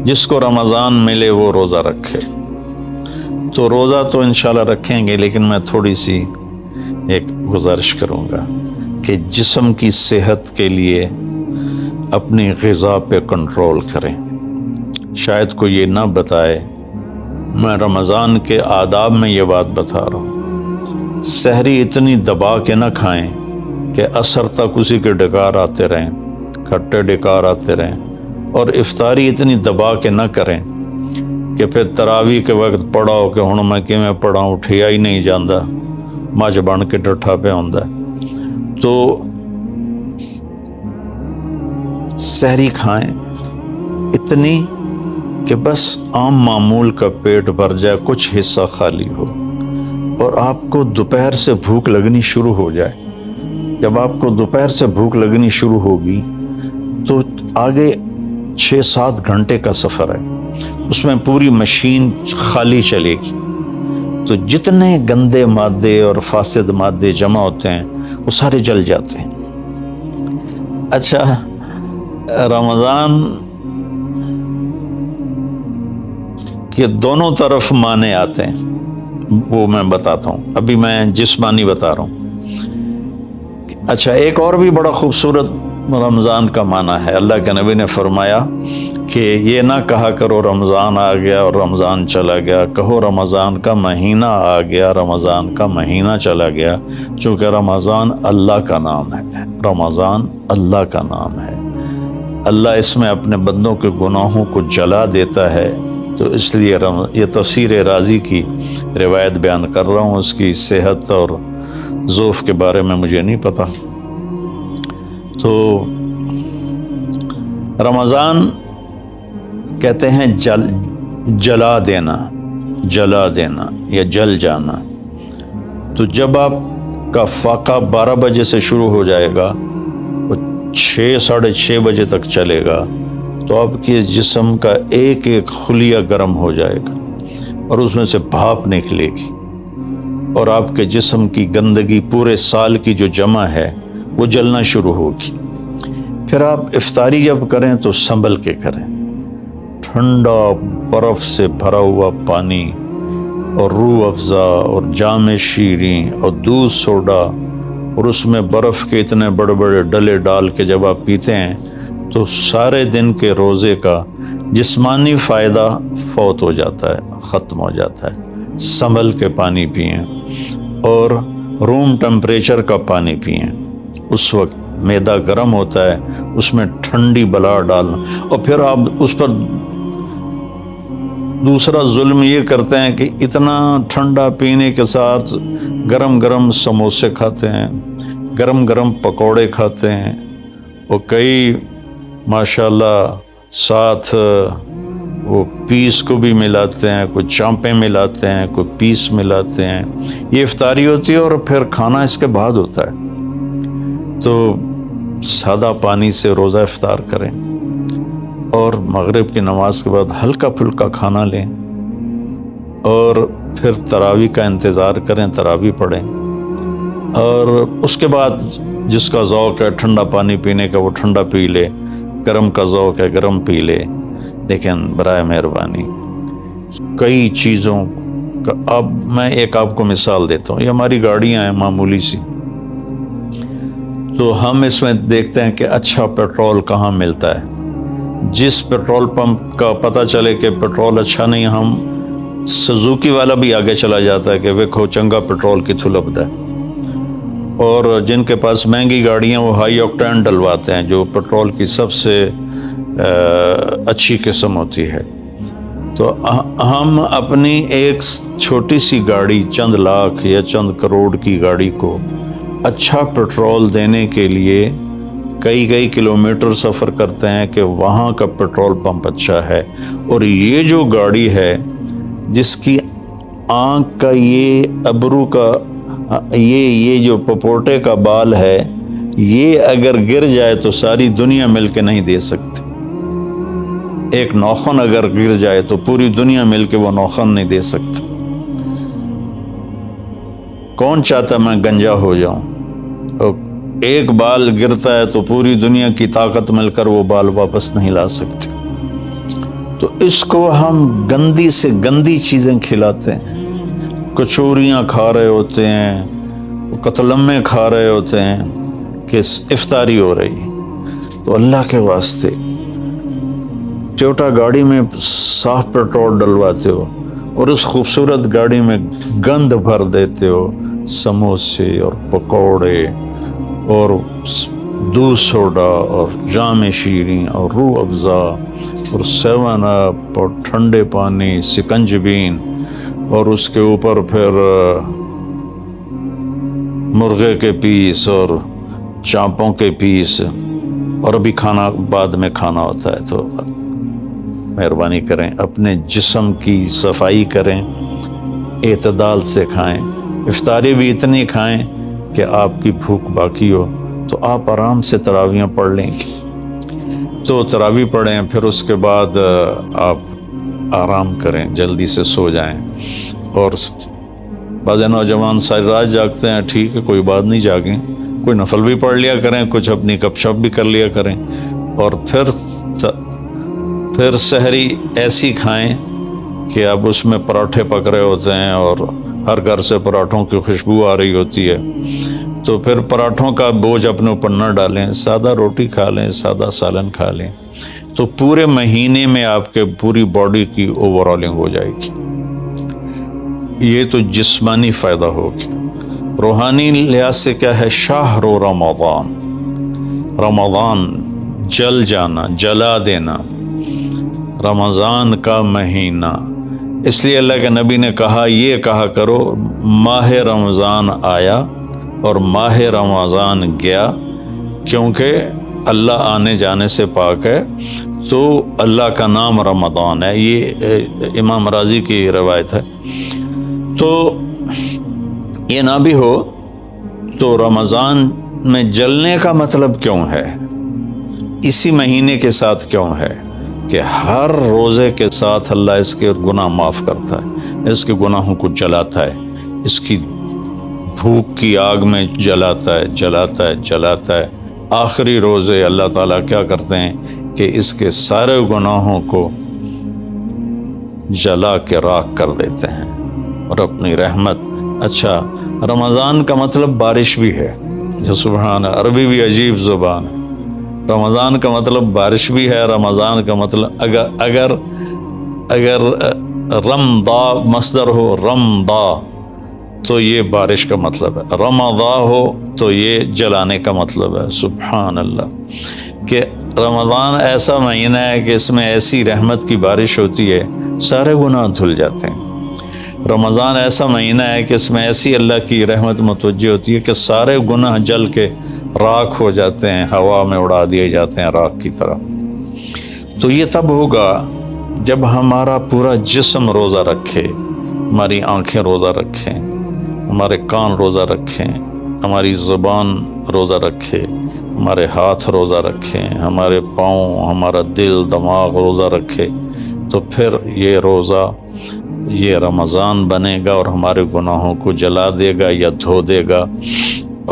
جس کو رمضان ملے وہ روزہ رکھے۔ تو روزہ تو انشاءاللہ رکھیں گے، لیکن میں تھوڑی سی ایک گزارش کروں گا کہ جسم کی صحت کے لیے اپنی غذا پہ کنٹرول کریں۔ شاید کوئی یہ نہ بتائے، میں رمضان کے آداب میں یہ بات بتا رہا ہوں، سحری اتنی دبا کے نہ کھائیں کہ عصر تک اسی کے ڈکار آتے رہیں، کھٹے ڈکار آتے رہیں، اور افطاری اتنی دبا کے نہ کریں کہ پھر تراویح کے وقت پڑھاؤ کہ ہن میں کیویں پڑھاؤں، اٹھیا ہی نہیں جاندہ، مجھ بن کے ڈٹھا پہ ہوندا۔ تو سحری کھائیں اتنی کہ بس عام معمول کا پیٹ بھر جائے، کچھ حصہ خالی ہو، اور آپ کو دوپہر سے بھوک لگنی شروع ہو جائے۔ جب آپ کو دوپہر سے بھوک لگنی شروع ہوگی تو آگے 6-7 گھنٹے کا سفر ہے، اس میں پوری مشین خالی چلے گی، تو جتنے گندے مادے اور فاسد مادے جمع ہوتے ہیں وہ سارے جل جاتے ہیں۔ اچھا، رمضان کے دونوں طرف معنی آتے ہیں، وہ میں بتاتا ہوں، ابھی میں جسمانی بتا رہا ہوں۔ اچھا، ایک اور بھی بڑا خوبصورت رمضان کا معنی ہے۔ اللہ کے نبی نے فرمایا کہ یہ نہ کہا کرو رمضان آ گیا اور رمضان چلا گیا، کہو رمضان کا مہینہ آ گیا، رمضان کا مہینہ چلا گیا، چونکہ رمضان اللہ کا نام ہے، رمضان اللہ کا نام ہے۔ اللہ اس میں اپنے بندوں کے گناہوں کو جلا دیتا ہے، تو اس لیے یہ تفسیر رازی کی روایت بیان کر رہا ہوں، اس کی صحت اور ضعف کے بارے میں مجھے نہیں پتا۔ تو رمضان کہتے ہیں جلا دینا، جلا دینا یا جل جانا۔ تو جب آپ کا فاقہ 12 بجے سے شروع ہو جائے گا، وہ 6-6:30 بجے تک چلے گا، تو آپ کے جسم کا ایک ایک خلیہ گرم ہو جائے گا، اور اس میں سے بھاپ نکلے گی، اور آپ کے جسم کی گندگی پورے سال کی جو جمع ہے وہ جلنا شروع ہوگی۔ پھر آپ افطاری جب کریں تو سنبھل کے کریں، ٹھنڈا برف سے بھرا ہوا پانی اور روح افزا اور جام شیریں اور دودھ سوڈا، اور اس میں برف کے اتنے بڑے بڑے ڈلے ڈال کے جب آپ پیتے ہیں تو سارے دن کے روزے کا جسمانی فائدہ فوت ہو جاتا ہے، ختم ہو جاتا ہے۔ سنبھل کے پانی پئیں، اور روم ٹمپریچر کا پانی پئیں۔ اس وقت معدہ گرم ہوتا ہے، اس میں ٹھنڈی بلا ڈالنا، اور پھر آپ اس پر دوسرا ظلم یہ کرتے ہیں کہ اتنا ٹھنڈا پینے کے ساتھ گرم گرم سموسے کھاتے ہیں، گرم گرم پکوڑے کھاتے ہیں، اور کئی ماشاءاللہ ساتھ وہ پیس کو بھی ملاتے ہیں، کوئی چانپیں ملاتے ہیں، کوئی پیس ملاتے ہیں۔ یہ افطاری ہوتی ہے، اور پھر کھانا اس کے بعد ہوتا ہے۔ تو سادہ پانی سے روزہ افطار کریں، اور مغرب کی نماز کے بعد ہلکا پھلکا کھانا لیں، اور پھر تراویح کا انتظار کریں، تراویح پڑھیں، اور اس کے بعد جس کا ذوق ہے ٹھنڈا پانی پینے کا وہ ٹھنڈا پی لے، گرم کا ذوق ہے گرم پی لے، لیکن برائے مہربانی کئی چیزوں کا، اب میں ایک آپ کو مثال دیتا ہوں۔ یہ ہماری گاڑیاں ہیں معمولی سی، تو ہم اس میں دیکھتے ہیں کہ اچھا پیٹرول کہاں ملتا ہے۔ جس پیٹرول پمپ کا پتہ چلے کہ پیٹرول اچھا نہیں، ہم سزوکی والا بھی آگے چلا جاتا ہے کہ ویکھو چنگا پیٹرول کتھوں لبدا ہے، اور جن کے پاس مہنگی گاڑیاں وہ ہائی آکٹین ڈلواتے ہیں، جو پیٹرول کی سب سے اچھی قسم ہوتی ہے۔ تو ہم اپنی ایک چھوٹی سی گاڑی، چند لاکھ یا چند کروڑ کی گاڑی کو اچھا پیٹرول دینے کے لیے کئی کلومیٹر سفر کرتے ہیں کہ وہاں کا پیٹرول پمپ اچھا ہے، اور یہ جو گاڑی ہے جس کی آنکھ کا یہ ابرو کا یہ جو پپوٹے کا بال ہے، یہ اگر گر جائے تو ساری دنیا مل کے نہیں دے سکتی۔ ایک نوخن اگر گر جائے تو پوری دنیا مل کے وہ نوخن نہیں دے سکتی۔ کون چاہتا میں گنجا ہو جاؤں؟ ایک بال گرتا ہے تو پوری دنیا کی طاقت مل کر وہ بال واپس نہیں لا سکتی۔ تو اس کو ہم گندی سے گندی چیزیں کھلاتے ہیں، کچوریاں کھا رہے ہوتے ہیں، قتلمے کھا رہے ہوتے ہیں کہ افطاری ہو رہی. تو اللہ کے واسطے ٹویوٹا گاڑی میں صاف پیٹرول ڈلواتے ہو اور اس خوبصورت گاڑی میں گند بھر دیتے ہو، سموسے اور پکوڑے اور دودھ سوڈا اور جام شیریں اور روح افزا اور 7 اپ اور ٹھنڈے پانی، سکنجبین، اور اس کے اوپر پھر مرغے کے پیس اور چانپوں کے پیس، اور ابھی کھانا بعد میں کھانا ہوتا ہے. تو مہربانی کریں اپنے جسم کی صفائی کریں، اعتدال سے کھائیں. افطاری بھی اتنی کھائیں کہ آپ کی بھوک باقی ہو. تو آپ آرام سے تراویحیں پڑھ لیں گے، تو تراویح پڑھیں، پھر اس کے بعد آپ آرام کریں، جلدی سے سو جائیں. اور بعض نوجوان ساری رات جاگتے ہیں، ٹھیک ہے کوئی بات نہیں، جاگیں، کوئی نفل بھی پڑھ لیا کریں، کچھ اپنی گپ شپ بھی کر لیا کریں. اور پھر سحری ایسی کھائیں کہ اب اس میں پراٹھے پک رہے ہوتے ہیں اور ہر گھر سے پراٹھوں کی خوشبو آ رہی ہوتی ہے. تو پھر پراٹھوں کا بوجھ اپنے اوپر نہ ڈالیں، سادہ روٹی کھا لیں، سادہ سالن کھا لیں. تو پورے مہینے میں آپ کے پوری باڈی کی اوور آلنگ ہو جائے گی. یہ تو جسمانی فائدہ ہوگی. روحانی لحاظ سے کیا ہے؟ شہر رمضان، رمضان جل جانا، جلا دینا، رمضان کا مہینہ. اس لیے اللہ کے نبی نے کہا، یہ کہا کرو ماہ رمضان آیا اور ماہ رمضان گیا، کیونکہ اللہ آنے جانے سے پاک ہے. تو اللہ کا نام رمضان ہے. یہ امام راضی کی روایت ہے. تو یہ نہ بھی ہو تو رمضان میں جلنے کا مطلب کیوں ہے؟ اسی مہینے کے ساتھ کیوں ہے کہ ہر روزے کے ساتھ اللہ اس کے گناہ معاف کرتا ہے، اس کے گناہوں کو جلاتا ہے، اس کی بھوک کی آگ میں جلاتا ہے، جلاتا ہے، جلاتا ہے. آخری روزے اللہ تعالیٰ کیا کرتے ہیں کہ اس کے سارے گناہوں کو جلا کے راکھ کر دیتے ہیں اور اپنی رحمت. اچھا، رمضان کا مطلب بارش بھی ہے. جو سبحان، عربی بھی عجیب زبان ہے. رمضان کا مطلب بارش بھی ہے. رمضان کا مطلب اگر رمضا مصدر ہو، رمضا، تو یہ بارش کا مطلب ہے. رمضا ہو تو یہ جلانے کا مطلب ہے. سبحان اللہ، کہ رمضان ایسا مہینہ ہے کہ اس میں ایسی رحمت کی بارش ہوتی ہے، سارے گناہ دھل جاتے ہیں. رمضان ایسا مہینہ ہے کہ اس میں ایسی اللہ کی رحمت متوجہ ہوتی ہے کہ سارے گناہ جل کے راکھ ہو جاتے ہیں، ہوا میں اڑا دیے جاتے ہیں راکھ کی طرح. تو یہ تب ہوگا جب ہمارا پورا جسم روزہ رکھے، ہماری آنکھیں روزہ رکھیں، ہمارے کان روزہ رکھیں، ہماری زبان روزہ رکھے، ہمارے ہاتھ روزہ رکھیں، ہمارے پاؤں، ہمارا دل، دماغ روزہ رکھے. تو پھر یہ روزہ، یہ رمضان بنے گا اور ہمارے گناہوں کو جلا دے گا یا دھو دے گا.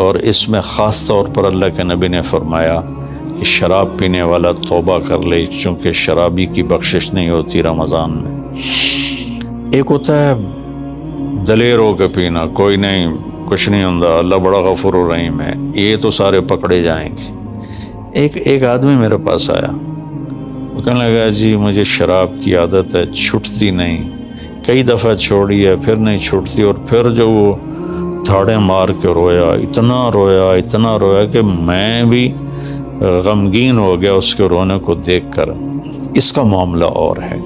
اور اس میں خاص طور پر اللہ کے نبی نے فرمایا کہ شراب پینے والا توبہ کر لے، چونکہ شرابی کی بخشش نہیں ہوتی رمضان میں. ایک ہوتا ہے دلیر ہو کے پینا، کوئی نہیں، کچھ نہیں ہوتا، اللہ بڑا غفور الرحیم ہے، یہ تو سارے پکڑے جائیں گے. ایک آدمی میرے پاس آیا، وہ کہنے لگا جی مجھے شراب کی عادت ہے، چھٹتی نہیں، کئی دفعہ چھوڑی ہے، پھر نہیں چھوٹتی. اور پھر جو وہ دھاڑے مار کے رویا، اتنا رویا کہ میں بھی غمگین ہو گیا اس کے رونے کو دیکھ کر. اس کا معاملہ اور ہے.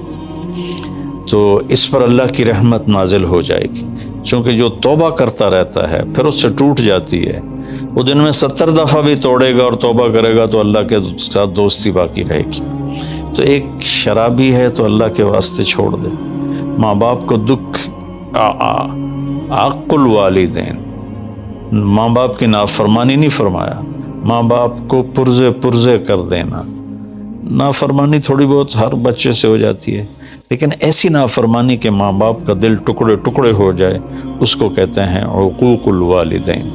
تو اس پر اللہ کی رحمت نازل ہو جائے گی، چونکہ جو توبہ کرتا رہتا ہے پھر اس سے ٹوٹ جاتی ہے. وہ دن میں 70 دفعہ بھی توڑے گا اور توبہ کرے گا تو اللہ کے ساتھ دوستی باقی رہے گی. تو ایک شرابی ہے تو اللہ کے واسطے چھوڑ دے. ماں باپ کو دکھ، عق الوالدین، ماں باپ کی نافرمانی نہیں فرمایا، ماں باپ کو پرزے کر دینا. نافرمانی تھوڑی بہت ہر بچے سے ہو جاتی ہے، لیکن ایسی نافرمانی کہ ماں باپ کا دل ٹکڑے ٹکڑے ہو جائے، اس کو کہتے ہیں عقوق الوالدین،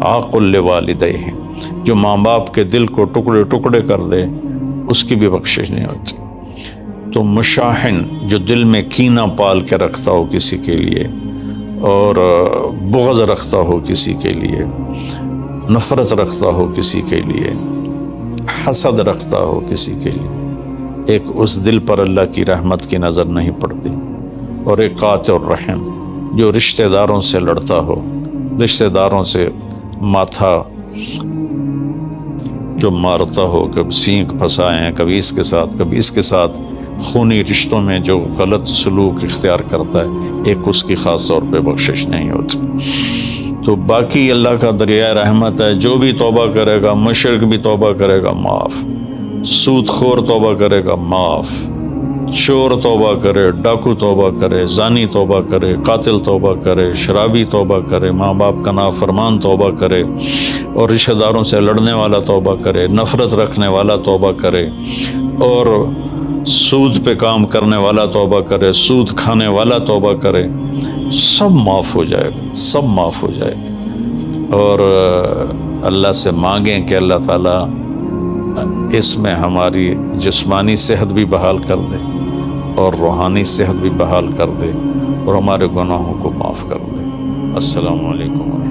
عاق لوالدیہ. جو ماں باپ کے دل کو ٹکڑے ٹکڑے کر دے اس کی بھی بخشش نہیں ہوتی. تو مشاحن جو دل میں کینہ پال کے رکھتا ہو کسی کے لیے، اور بغض رکھتا ہو کسی کے لیے، نفرت رکھتا ہو کسی کے لیے، حسد رکھتا ہو کسی کے لیے، ایک اس دل پر اللہ کی رحمت کی نظر نہیں پڑتی۔ اور ایک قاطع الرحم جو رشتہ داروں سے لڑتا ہو، رشتہ داروں سے ماتھا جو مارتا ہو، کبھی سینک پھنسائے ہیں، کبھی اس کے ساتھ کبھی اس کے ساتھ، خونی رشتوں میں جو غلط سلوک اختیار کرتا ہے، ایک اس کی خاص طور پہ بخشش نہیں ہوتی۔ تو باقی اللہ کا دریائے رحمت ہے، جو بھی توبہ کرے گا، مشرک بھی توبہ کرے گا معاف، سود خور توبہ کرے گا معاف، چور توبہ کرے، ڈاکو توبہ کرے، زانی توبہ کرے، قاتل توبہ کرے، شرابی توبہ کرے، ماں باپ کا نافرمان توبہ کرے، اور رشتہ داروں سے لڑنے والا توبہ کرے، نفرت رکھنے والا توبہ کرے، اور سود پہ کام کرنے والا توبہ کرے، سود کھانے والا توبہ کرے، سب معاف ہو جائے گا، سب معاف ہو جائے گا۔ اور اللہ سے مانگیں کہ اللہ تعالیٰ اس میں ہماری جسمانی صحت بھی بحال کر دے اور روحانی صحت بھی بحال کر دے، اور ہمارے گناہوں کو معاف کر دے۔ السلام علیکم۔